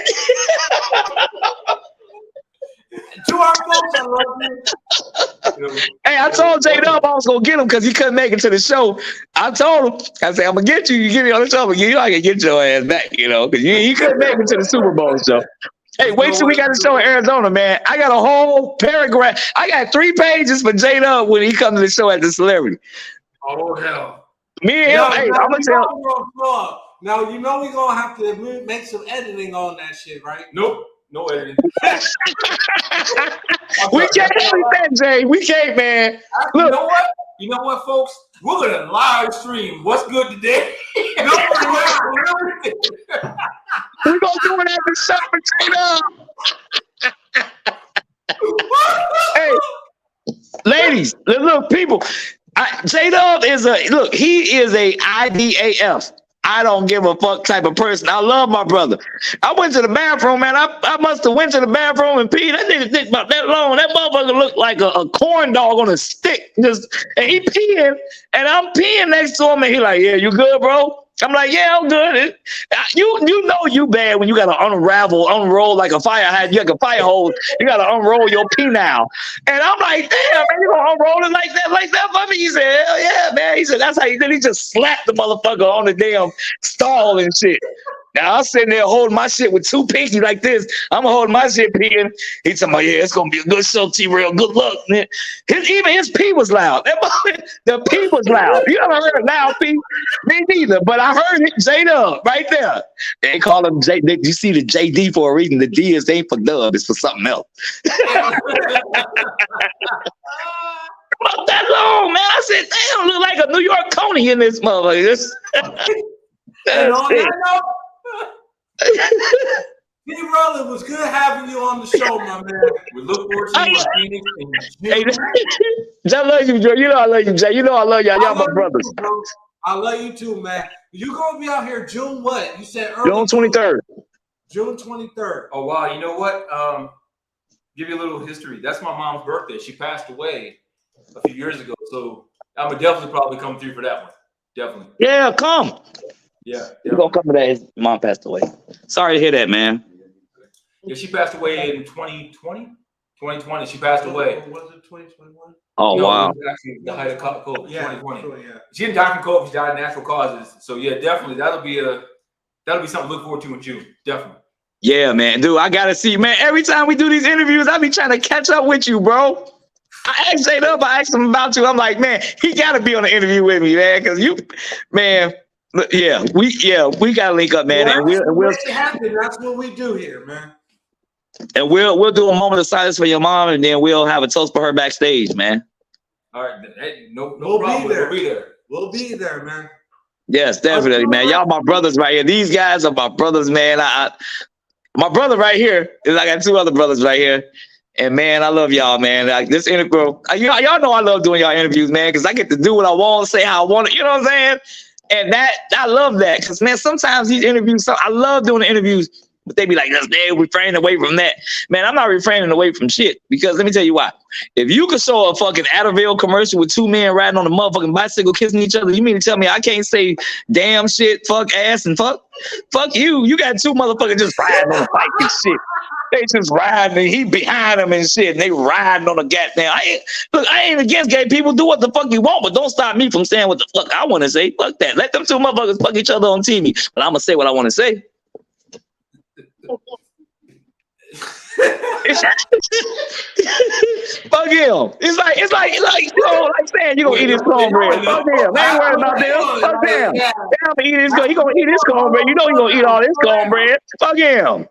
To our folks, I love you. Hey, I told J-Dub I was gonna get him because he couldn't make it to the show. I told him, I said, I'm gonna get you. You get me on the show, but you know I can get your ass back, because you couldn't make it to the Super Bowl show. Hey, wait till we got a show in Arizona, man. I got a whole paragraph. I got 3 pages for J-Dub when he comes to the show as a celebrity. Oh, hell. Me and him, hey, I'm gonna tell. Now, we're going to have to make some editing on that shit, right? Nope. No editing. We can't edit that, Jay. We can't, man. Look. You know what, folks? We're going to live stream What's Good Today. We're going to do it at the shop for J-Dub. Hey, ladies, look, people. J-Dub he is a IDAF. I don't give a fuck type of person. I love my brother. I went to the bathroom, man. I must have went to the bathroom and peed. That nigga dick about that long. That motherfucker looked like a corn dog on a stick. And he peeing, and I'm peeing next to him, and he like, yeah, you good, bro? I'm like, yeah, I'm good. You know you bad when you gotta unroll like a fire hydrant. You got a fire hose. You gotta unroll your pee now. And I'm like, damn, man, you gonna unroll it like that for me? He said, hell yeah, man. He said, that's how he did. He just slapped the motherfucker on the damn stall and shit. Now I'm sitting there holding my shit with 2 pinkies like this. I'm holding my shit peeing. He talking about, yeah, it's gonna be a good show, T-Rel. Good luck. Even his pee was loud. The pee was loud. You ever heard a loud pee? Me neither. But I heard it, J-Dub right there. They call him J. You see the JD for a reason. The D ain't for dub. It's for something else. About that long, man. I said, damn, look like a New York Coney in this motherfucker. And on that note, T-Rel, it was good having you on the show, my man. We look forward to you in Phoenix. Jay, I love you, Joe. You know I love you, Jay. You know I love y'all. Y'all my brothers. Too, I love you too, man. You gonna be out here June what? You said early June 23rd. June 23rd. Oh wow, you know what? Give you a little history. That's my mom's birthday. She passed away a few years ago, so I'm gonna definitely probably come through for that one. Definitely. Yeah, come. Yeah, you're gonna come to that. His mom passed away. Sorry to hear that, man. Yeah, she passed away in 2020. 2020, she passed away. Was it 2021? Oh, no, wow. It was actually the height of COVID, yeah, 2020. sure, yeah. She didn't die from COVID, she died of natural causes. So yeah, definitely that'll be something to look forward to in June. Definitely. Yeah, man. Dude, I gotta see, man. Every time we do these interviews, I be trying to catch up with you, bro. I asked J-Dub, I asked him about you. I'm like, man, he gotta be on the interview with me, man. Cause you, man, we gotta link up, man. Well, and we'll happen. That's what we do here, man. And we'll do a moment of silence for your mom, and then we'll have a toast for her backstage, man. All right, hey, no we'll problem. Be there. We'll be there. We'll be there, man. Yes, definitely, man. Y'all my brothers right here. These guys are my brothers, man. My brother right here is I got 2 other brothers right here. And man, I love y'all, man. Like this interview, y'all know I love doing y'all interviews, man, because I get to do what I want, say how I want it. You know what I'm saying? And that I love that, because man, sometimes these interviews, I love doing the interviews. But they be like, they refrain away from that. Man, I'm not refraining away from shit. Because let me tell you why. If you could show a fucking Adderall commercial with 2 men riding on a motherfucking bicycle kissing each other, you mean to tell me I can't say damn shit, fuck ass, and fuck you? You got 2 motherfuckers just riding on a bike and shit. They just riding and he behind them and shit. And they riding on a goddamn. I ain't against gay people. Do what the fuck you want, but don't stop me from saying what the fuck I want to say. Fuck that. Let them 2 motherfuckers fuck each other on TV. But I'm going to say what I want to say. Fuck him. It's like saying you gonna eat his cornbread. Fuck him. I ain't worried about them. Fuck him. He gonna eat his cornbread. You know he gonna eat all his cornbread. Fuck him.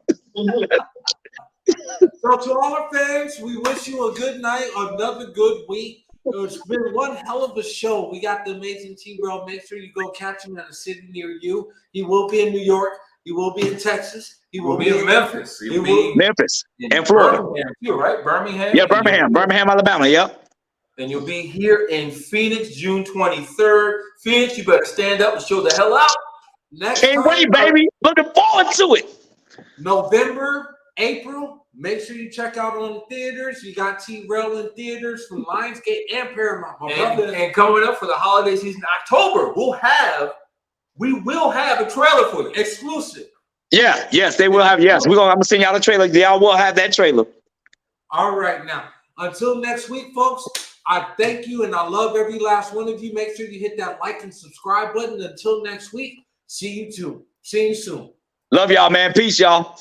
So to all our fans, we wish you a good night, another good week. It's been one hell of a show. We got the amazing T-Rel. Make sure you go catch him at a city near you. He will be in New York. He will be in Texas. He will be in Memphis. He will be Memphis in and Florida. Birmingham too, right? Birmingham. Yeah, Birmingham, Alabama. Yep. And you'll be here in Phoenix, June 23rd. Phoenix, you better stand up and show the hell out. Next Can't time, wait, baby. Looking forward to it. November, April. Make sure you check out on the theaters. You got T-Rel in theaters from Lionsgate and Paramount. And coming up for the holiday season, October, we will have a trailer for you. Exclusive. Yeah, yes, they will have. Yes, I'm gonna send y'all a trailer. Y'all will have that trailer. All right, now until next week, folks. I thank you and I love every last one of you. Make sure you hit that like and subscribe button. Until next week, see you soon. Love y'all, man. Peace, y'all.